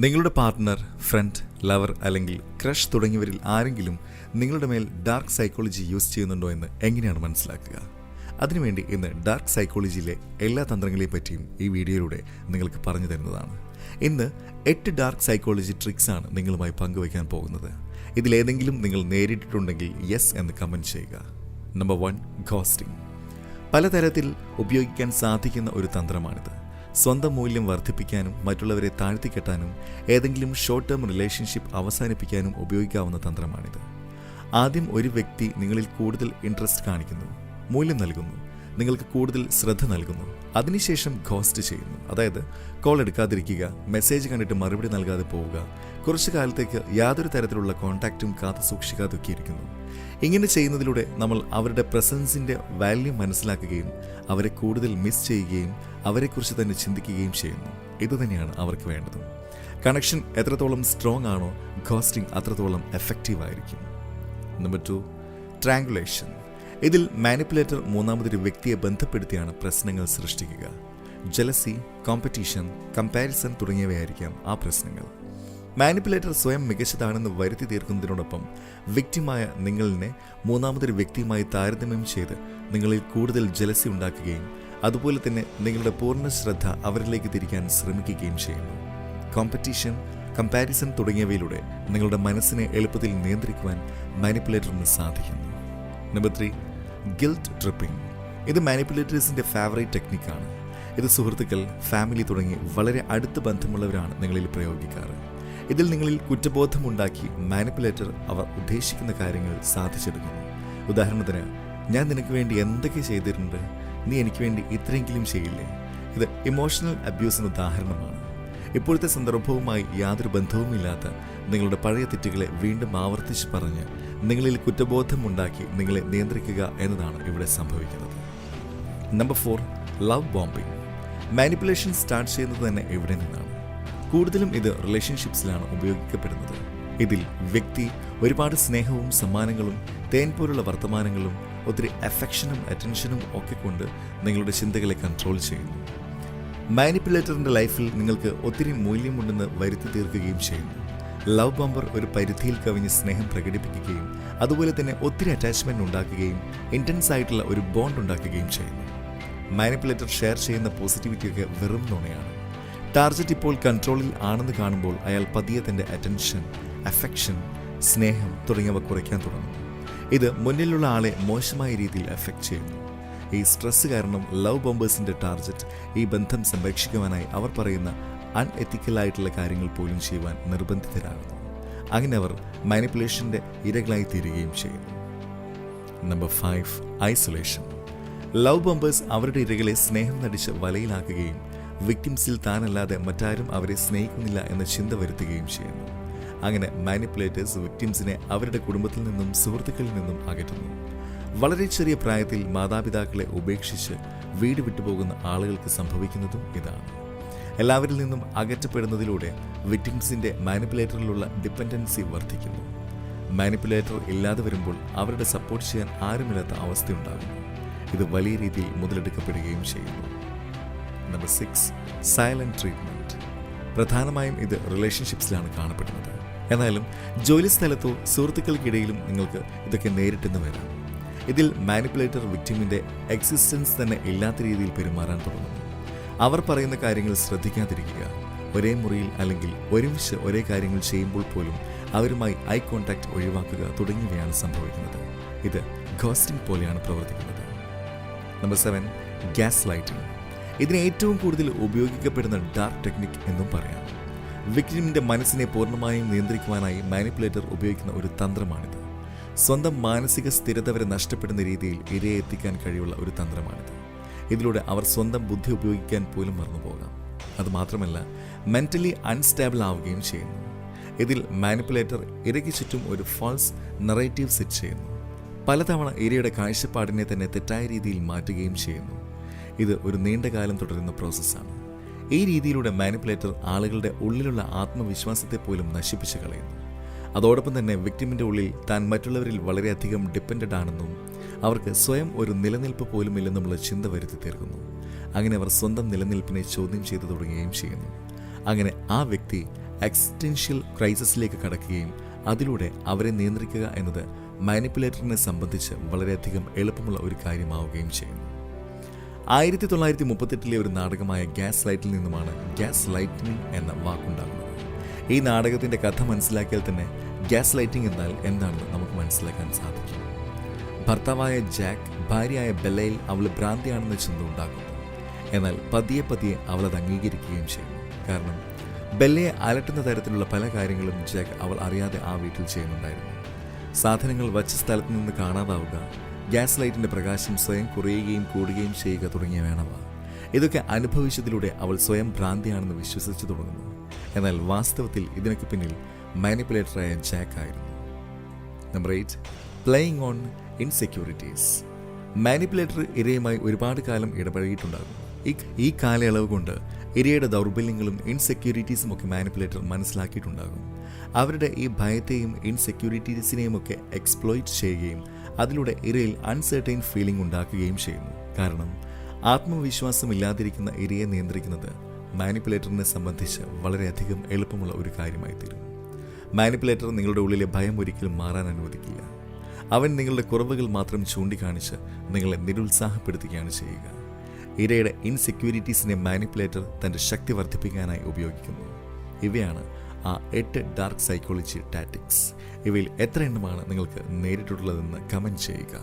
നിങ്ങളുടെ partner, front, lover അല്ലെങ്കിൽ crush തുടങ്ങിയവരിൽ ആരെങ്കിലും നിങ്ങളുടെ മേൽ ഡാർക്ക് സൈക്കോളജി യൂസ് ചെയ്യുന്നുണ്ടോ എന്ന് എങ്ങനെയാണ് മനസ്സിലാക്കുക? അതിനുവേണ്ടി ഇന്ന് ഡാർക്ക് സൈക്കോളജിയിലെ എല്ലാ തന്ത്രങ്ങളെയും പറ്റിയും ഈ വീഡിയോയിലൂടെ നിങ്ങൾക്ക് പറഞ്ഞു തരുന്നതാണ്. ഇന്ന് 8 ഡാർക്ക് സൈക്കോളജി ട്രിക്സാണ് നിങ്ങളുമായി പങ്കുവയ്ക്കാൻ പോകുന്നത്. ഇതിലേതെങ്കിലും നിങ്ങൾ നേരിട്ടിട്ടുണ്ടെങ്കിൽ യെസ് എന്ന് കമൻറ്റ് ചെയ്യുക. Number 1, ghosting. പലതരത്തിൽ ഉപയോഗിക്കാൻ സാധിക്കുന്ന ഒരു തന്ത്രമാണിത്. സ്വന്തം മൂല്യം വർദ്ധിപ്പിക്കാനും മറ്റുള്ളവരെ താഴ്ത്തിക്കെട്ടാനും ഏതെങ്കിലും ഷോർട്ട് ടേം റിലേഷൻഷിപ്പ് അവസാനിപ്പിക്കാനും ഉപയോഗിക്കാവുന്ന തന്ത്രമാണിത്. ആദ്യം ഒരു വ്യക്തി നിങ്ങളിൽ കൂടുതൽ ഇൻട്രസ്റ്റ് കാണിക്കുന്നു, മൂല്യം നൽകുന്നു, നിങ്ങൾക്ക് കൂടുതൽ ശ്രദ്ധ നൽകുന്നു. അതിനുശേഷം ഗോസ്റ്റ് ചെയ്യുന്നു. അതായത് കോൾ എടുക്കാതിരിക്കുക, മെസ്സേജ് കണ്ടിട്ട് മറുപടി നൽകാതെ പോവുക, കുറച്ചു കാലത്തേക്ക് യാതൊരു തരത്തിലുള്ള കോൺടാക്റ്റും കാത്തു സൂക്ഷിക്കാതൊക്കെ ഇരിക്കുന്നു. ഇങ്ങനെ ചെയ്യുന്നതിലൂടെ നമ്മൾ അവരുടെ പ്രസൻസിൻ്റെ വാല്യൂ മനസ്സിലാക്കുകയും അവരെ കൂടുതൽ മിസ് ചെയ്യുകയും അവരെക്കുറിച്ച് തന്നെ ചിന്തിക്കുകയും ചെയ്യുന്നു. ഇതുതന്നെയാണ് അവർക്ക് വേണ്ടത്. കണക്ഷൻ എത്രത്തോളം സ്ട്രോങ് ആണോ ഗോസ്റ്റിംഗ് അത്രത്തോളം എഫക്റ്റീവ് ആയിരിക്കും. Number 2, strangulation. ഇതിൽ മാനിപ്പുലേറ്റർ മൂന്നാമതൊരു വ്യക്തിയെ ബന്ധപ്പെടുത്തിയാണ് പ്രശ്നങ്ങൾ സൃഷ്ടിക്കുക. ജലസി, കോമ്പറ്റീഷൻ, കമ്പാരിസൺ തുടങ്ങിയവയായിരിക്കാം ആ പ്രശ്നങ്ങൾ. മാനിപ്പുലേറ്റർ സ്വയം മികച്ചതാണെന്ന് വരുത്തി തീർക്കുന്നതിനോടൊപ്പം വിക്ടിമായ നിങ്ങളിനെ മൂന്നാമതൊരു വ്യക്തിയുമായി താരതമ്യം ചെയ്ത് നിങ്ങളിൽ കൂടുതൽ ജലസി ഉണ്ടാക്കുകയും അതുപോലെ തന്നെ നിങ്ങളുടെ പൂർണ്ണ ശ്രദ്ധ അവരിലേക്ക് തിരിക്കാൻ ശ്രമിക്കുകയും ചെയ്യുന്നു. കോമ്പറ്റീഷൻ, കമ്പാരിസൺ തുടങ്ങിയവയിലൂടെ നിങ്ങളുടെ മനസ്സിനെ എളുപ്പത്തിൽ നിയന്ത്രിക്കുവാൻ മാനിപ്പുലേറ്ററിന് സാധിക്കുന്നു. Number 3, guilt tripping. ഇത് മാനിപ്പുലേറ്റേഴ്സിൻ്റെ ഫേവറേറ്റ് ടെക്നിക്കാണ്. ഇത് സുഹൃത്തുക്കൾ, ഫാമിലി തുടങ്ങി വളരെ അടുത്ത ബന്ധമുള്ളവരാണ് നിങ്ങളിൽ പ്രയോഗിക്കാറ്. ഇതിൽ നിങ്ങളിൽ കുറ്റബോധമുണ്ടാക്കി മാനിപ്പുലേറ്റർ അവർ ഉദ്ദേശിക്കുന്ന കാര്യങ്ങൾ സാധിച്ചെടുക്കുന്നു. ഉദാഹരണത്തിന്, ഞാൻ നിനക്ക് വേണ്ടി എന്തൊക്കെ ചെയ്തിട്ടുണ്ട്, നീ എനിക്ക് വേണ്ടി ഇത്രയെങ്കിലും ചെയ്യില്ലേ? ഇത് ഇമോഷണൽ അബ്യൂസിന് ഉദാഹരണമാണ്. ഇപ്പോഴത്തെ സന്ദർഭവുമായി യാതൊരു ബന്ധവുമില്ലാത്ത നിങ്ങളുടെ പഴയ തെറ്റുകളെ വീണ്ടും ആവർത്തിച്ച് പറഞ്ഞ് നിങ്ങളിൽ കുറ്റബോധമുണ്ടാക്കി നിങ്ങളെ നിയന്ത്രിക്കുക എന്നതാണ് ഇവിടെ സംഭവിക്കുന്നത്. Number 4, love bombing. Manipulation start ചെയ്യുന്നത് തന്നെ ഇവിടെ നിന്നാണ്. കൂടുതലും ഇത് റിലേഷൻഷിപ്സിലാണ് ഉപയോഗിക്കപ്പെടുന്നത്. ഇതിൽ വ്യക്തി ഒരുപാട് സ്നേഹവും സമ്മാനങ്ങളും തേൻ പോലുള്ള വർത്തമാനങ്ങളും ഒത്തിരി അഫെക്ഷനും അറ്റൻഷനും ഒക്കെ കൊണ്ട് നിങ്ങളുടെ ചിന്തകളെ കൺട്രോൾ ചെയ്യുന്നു. മാനിപ്പുലേറ്ററിൻ്റെ ലൈഫിൽ നിങ്ങൾക്ക് ഒത്തിരി മൂല്യമുണ്ടെന്ന് വരുത്തി തീർക്കുകയും ചെയ്യുന്നു. ലവ് ബോംബർ ഒരു പരിധിയിൽ കവിഞ്ഞ് സ്നേഹം പ്രകടിപ്പിക്കുകയും അതുപോലെ തന്നെ ഒത്തിരി അറ്റാച്ച്മെൻറ്റ് ഉണ്ടാക്കുകയും ഇൻറ്റൻസ് ആയിട്ടുള്ള ഒരു ബോണ്ട് ഉണ്ടാക്കുകയും ചെയ്യുന്നു. മാനിപ്പുലേറ്റർ ഷെയർ ചെയ്യുന്ന പോസിറ്റിവിറ്റിയൊക്കെ വെറും നുണയാണ്. ടാർഗറ്റ് ഇപ്പോൾ കൺട്രോളിൽ ആണെന്ന് കാണുമ്പോൾ അയാൾ പതിയെ തൻ്റെ അറ്റൻഷൻ, അഫെക്ഷൻ, സ്നേഹം തുടങ്ങിയവ കുറയ്ക്കാൻ തുടങ്ങും. ഇത് മുന്നിലുള്ള ആളെ മോശമായ രീതിയിൽ എഫക്റ്റ് ചെയ്യുന്നു. ഈ സ്ട്രെസ് കാരണം ലവ് ബോംബേഴ്സിൻ്റെ ടാർഗറ്റ് ഈ ബന്ധം സംരക്ഷിക്കുവാനായി അവർ പറയുന്ന അൺഎത്തിക്കലായിട്ടുള്ള കാര്യങ്ങൾ പോലും ചെയ്യുവാൻ നിർബന്ധിതരാകുന്നു. അങ്ങനെ അവർ മാനിപ്പുലേഷൻ്റെ ഇരകളായി തീരുകയും ചെയ്യുന്നു. Number 5, isolation. ലവ് ബോംബേഴ്സ് അവരുടെ ഇരകളെ സ്നേഹം നടിച്ച് വലയിലാക്കുകയും വിക്ടിംസിൽ താനല്ലാതെ മറ്റാരും അവരെ സ്നേഹിക്കുന്നില്ല എന്ന ചിന്ത വരുത്തുകയും ചെയ്യുന്നു. അങ്ങനെ മാനിപ്പുലേറ്റേഴ്സ് വിക്ടിംസിനെ അവരുടെ കുടുംബത്തിൽ നിന്നും സുഹൃത്തുക്കളിൽ നിന്നും അകറ്റുന്നു. വളരെ ചെറിയ പ്രായത്തിൽ മാതാപിതാക്കളെ ഉപേക്ഷിച്ച് വീട് വിട്ടുപോകുന്ന ആളുകൾക്ക് സംഭവിക്കുന്നതും ഇതാണ്. എല്ലാവരിൽ നിന്നും അകറ്റപ്പെടുന്നതിലൂടെ വിക്ടിംസിൻ്റെ മാനിപ്പുലേറ്ററിലുള്ള ഡിപ്പെൻഡൻസി വർദ്ധിക്കുന്നു. മാനിപ്പുലേറ്റർ ഇല്ലാതെ വരുമ്പോൾ അവരുടെ സപ്പോർട്ട് ചെയ്യാൻ ആരുമില്ലാത്ത അവസ്ഥയുണ്ടാകുന്നു. ഇത് വലിയ രീതിയിൽ മുതലെടുക്കപ്പെടുകയും ചെയ്യുന്നു. Number 6, silent treatment. പ്രധാനമായും ഇത് റിലേഷൻഷിപ്സിലാണ് കാണപ്പെടുന്നത്. എന്നാലും ജോലി സ്ഥലത്തോ സുഹൃത്തുക്കൾക്കിടയിലും നിങ്ങൾക്ക് ഇതൊക്കെ നേരിട്ടെന്ന് വരാം. ഇതിൽ മാനിപ്പുലേറ്റർ വിക്ടിമിൻ്റെ എക്സിസ്റ്റൻസ് തന്നെ ഇല്ലാത്ത രീതിയിൽ പെരുമാറാൻ തുടങ്ങുന്നു. അവർ പറയുന്ന കാര്യങ്ങൾ ശ്രദ്ധിക്കാതിരിക്കുക, ഒരേ മുറിയിൽ അല്ലെങ്കിൽ ഒരുമിച്ച് ഒരേ കാര്യങ്ങൾ ചെയ്യുമ്പോൾ പോലും അവരുമായി ഐ കോൺടാക്റ്റ് ഒഴിവാക്കുക തുടങ്ങിയവയാണ് സംഭവിക്കുന്നത്. ഇത് ഗോസ്റ്റിംഗ് പോലെയാണ് പ്രവർത്തിക്കുന്നത്. Number 7, gas lighting. ഇതിന് ഏറ്റവും കൂടുതൽ ഉപയോഗിക്കപ്പെടുന്ന ഡാർക്ക് ടെക്നിക് എന്നും പറയാം. വിക്ടിമിൻ്റെ മനസ്സിനെ പൂർണ്ണമായും നിയന്ത്രിക്കുവാനായി മാനിപ്പുലേറ്റർ ഉപയോഗിക്കുന്ന ഒരു തന്ത്രമാണിത്. സ്വന്തം മാനസിക സ്ഥിരത വരെ നഷ്ടപ്പെടുന്ന രീതിയിൽ ഇരയെ എത്തിക്കാൻ കഴിവുള്ള ഒരു തന്ത്രമാണിത്. ഇതിലൂടെ അവർ സ്വന്തം ബുദ്ധി ഉപയോഗിക്കാൻ പോലും മറന്നുപോകാം. അതുമാത്രമല്ല, മെൻ്റലി അൺസ്റ്റേബിൾ ആവുകയും ചെയ്യുന്നു. ഇതിൽ മാനിപ്പുലേറ്റർ ഇരയ്ക്ക് ചുറ്റും ഒരു ഫാൾസ് നറേറ്റീവ് സെറ്റ് ചെയ്യുന്നു. പലതവണ ഇരയുടെ കാഴ്ചപ്പാടിനെ തന്നെ തെറ്റായ രീതിയിൽ മാറ്റുകയും ചെയ്യുന്നു. ഇത് ഒരു നീണ്ടകാലം തുടരുന്ന പ്രോസസ്സാണ്. ഈ രീതിയിലൂടെ മാനിപ്പുലേറ്റർ ആളുകളുടെ ഉള്ളിലുള്ള ആത്മവിശ്വാസത്തെ പോലും നശിപ്പിച്ച് കളയുന്നു. അതോടൊപ്പം തന്നെ വിക്ടിമിൻ്റെ ഉള്ളിൽ താൻ മറ്റുള്ളവരിൽ വളരെയധികം ഡിപ്പെൻഡൻ്റ് ആണെന്നും അവർക്ക് സ്വയം ഒരു നിലനിൽപ്പ് പോലുമില്ലെന്നുമുള്ള ചിന്ത വരുത്തി തീർക്കുന്നു. അങ്ങനെ അവർ സ്വന്തം നിലനിൽപ്പിനെ ചോദ്യം ചെയ്തു തുടങ്ങുകയും ചെയ്യുന്നു. അങ്ങനെ ആ വ്യക്തി എക്സിസ്റ്റൻഷ്യൽ ക്രൈസിസിലേക്ക് കടക്കുകയും അതിലൂടെ അവരെ നിയന്ത്രിക്കുക എന്നത് മാനിപ്പുലേറ്ററിനെ സംബന്ധിച്ച് വളരെയധികം എളുപ്പമുള്ള ഒരു കാര്യമാവുകയും ചെയ്യുന്നു. 1938 ഒരു നാടകമായ ഗ്യാസ് ലൈറ്റിൽ നിന്നുമാണ് ഗ്യാസ് ലൈറ്റനിങ് എന്ന വാക്കുണ്ടാകുന്നത്. ഈ നാടകത്തിന്റെ കഥ മനസ്സിലാക്കിയാൽ തന്നെ ഗ്യാസ് ലൈറ്റിംഗ് എന്നാൽ എന്താണെന്ന് നമുക്ക് മനസ്സിലാക്കാൻ സാധിക്കും. ഭർത്താവായ ജാക്ക് ഭാര്യയായ ബെല്ലയിൽ അവൾ ഭ്രാന്തിയാണെന്ന ചിന്ത ഉണ്ടാക്കുന്നു. എന്നാൽ പതിയെ പതിയെ അവൾ അത് അംഗീകരിക്കുകയും ചെയ്യുന്നു. കാരണം ബെല്ലയെ അലട്ടുന്ന തരത്തിലുള്ള പല കാര്യങ്ങളും ജാക്ക് അവൾ അറിയാതെ ആ വീട്ടിൽ ചെയ്യുന്നുണ്ടായിരുന്നു. സാധനങ്ങൾ വച്ച സ്ഥലത്ത് നിന്ന് കാണാതാവുക, ഗ്യാസ് ലൈറ്റിന്റെ പ്രകാശം സ്വയം കുറയുകയും കൂടുകയും ചെയ്യുക തുടങ്ങിയവയാണവ. ഇതൊക്കെ അനുഭവിച്ചതിലൂടെ അവൾ സ്വയം ഭ്രാന്തിയാണെന്ന് വിശ്വസിച്ചു തുടങ്ങുന്നു. എന്നാൽ വാസ്തവത്തിൽ ഇതിനൊക്കെ പിന്നിൽ മാനിപ്പുലേറ്ററായ ജാക്ക് ആയിരുന്നു. Number 8, playing on insecurities. Manipulator ഇരയുമായി ഒരുപാട് കാലം ഇടപഴകിയിട്ടുണ്ടാകും. ഈ കാലയളവ് കൊണ്ട് ഇരയുടെ ദൗർബല്യങ്ങളും ഇൻസെക്യൂരിറ്റീസും ഒക്കെ മാനിപ്പുലേറ്റർ മനസ്സിലാക്കിയിട്ടുണ്ടാകും. അവരുടെ ഈ ഭയത്തെയും ഇൻസെക്യൂരിറ്റീസിനെയും ഒക്കെ എക്സ്പ്ലോയിറ്റ് ചെയ്യുകയും അതിലൂടെ ഇരയിൽ അൺസർട്ടൈൻ ഫീലിംഗ് ഉണ്ടാക്കുകയും ചെയ്യുന്നു. കാരണം ആത്മവിശ്വാസമില്ലാതിരിക്കുന്ന ഇരയെ നിയന്ത്രിക്കുന്നത് മാനിപ്പുലേറ്ററിനെ സംബന്ധിച്ച് വളരെയധികം എളുപ്പമുള്ള ഒരു കാര്യമായി തീരും. മാനിപ്പുലേറ്റർ നിങ്ങളുടെ ഉള്ളിലെ ഭയം ഒരിക്കലും മാറാൻ അനുവദിക്കില്ല. അവൻ നിങ്ങളുടെ കുറവുകൾ മാത്രം ചൂണ്ടിക്കാണിച്ച് നിങ്ങളെ നിരുത്സാഹപ്പെടുത്തുകയാണ് ചെയ്യുക. ഇരയുടെ ഇൻസെക്യൂരിറ്റീസിനെ മാനിപ്പുലേറ്റർ തൻ്റെ ശക്തി വർദ്ധിപ്പിക്കാനായി ഉപയോഗിക്കുന്നു. ഇവയാണ് ആ 8 ഡാർക്ക് സൈക്കോളജി ടാറ്റിക്സ്. ഇവയിൽ എത്ര എണ്ണമാണ് നിങ്ങൾക്ക് നേരിട്ടുള്ളതെന്ന് കമൻറ്റ് ചെയ്യുക.